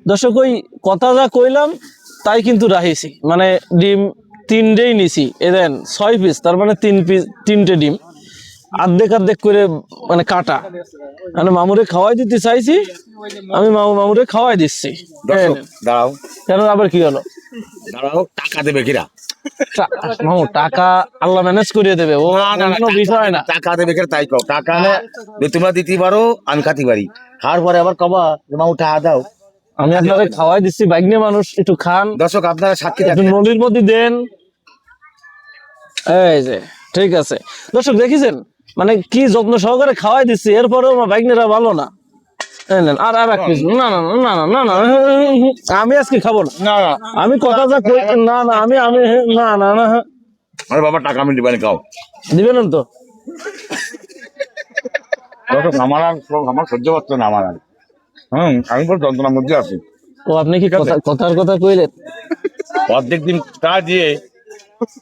দর্শক ওই কথা যা কইলাম তাই কিন্তু রাখিছি, মানে ডিম 3টেই নিছি, এদেন 6 পিস, তার মানে 3টে ডিম অর্ধেক করে মানে কাটা, মানে মামুরে খাওয়াই দিতে চাইছি আমি, মামুরে খাওয়াই দিচ্ছি। দাঁড়াও কেন আবার কি হলো? দাঁড়াও, টাকা দেবে কিরা? মামু টাকা আল্লাহ ম্যানেজ করিয়ে দেবে, ও কোনো বিষয় না। টাকা দেবে কিরা তাই কও। টাকা তোমরা দিতে পারো, আমি খাতে পারি। খাওয়ার পরে আবার কবা যে মামু টাকা দাও। আমি আপনাদের খাওয়াই দিচ্ছি, বাইগনে মানুষ, একটু খান। দর্শক আপনারা সাক্ষী একটু থাকেন। নলির মধ্যে দেন। এই যে ঠিক আছে দর্শক, দেখেছেন মানে কি যত্ন সহকারে খাওয়াই দিচ্ছি, এরপরেও আমার বাইগনেরা ভালো না। আর এক পিস, না না না না না না, আমি আজকে খাবো না। না না, আমি কথা যা কই, না না আমি আমি না না না, আরে বাবা টাকা আমি দিবেন, খাও। দিবেন তো? দর্শক আমার সহ্য করছে না, আমার আর আমি বল যন্ত্রণার মধ্যে আছি। ও আপনি কি কথার কথা কইলেন? অর্ধেক দিন টা দিয়ে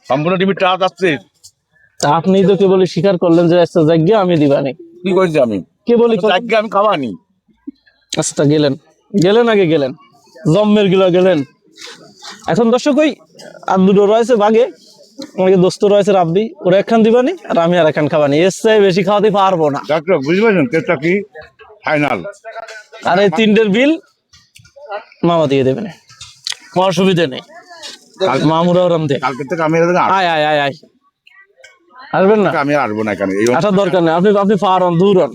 সম্পূর্ণ টিভি টা যাচ্ছে। তা আপনি তো কেবল স্বীকার করলেন যে আচ্ছা জায়গা আমি দিবানি। কি করেছি আমি? কে বলি জায়গা আমি খাওয়ানি। আচ্ছা গেলেন আগে গেলেন, জম্মের গিলা গেলেন। এখন দর্শক ওই আর দুটো রয়েছে বাগে, আমাকে দোস্ত রয়েছে রাব্বি, ওরা একখান দিবানি আর আমি আর একখান খাবানি, এর চেয়ে বেশি খাওয়াতে পারবো না। ডাক্তার বুঝতে পারছেন কেসটা কি? ফাইনাল। আর এই 3টের বিল মামা দিয়ে দেবেন, কোনো অসুবিধা নেই। মামুরা ওরাম দে, কালকে থেকে আমি আয় আয় আয় আয়, আসবেন না? আমি আর আসবো না এখানে। আসার দরকার নেই, আপনি পারেন, দূর হন।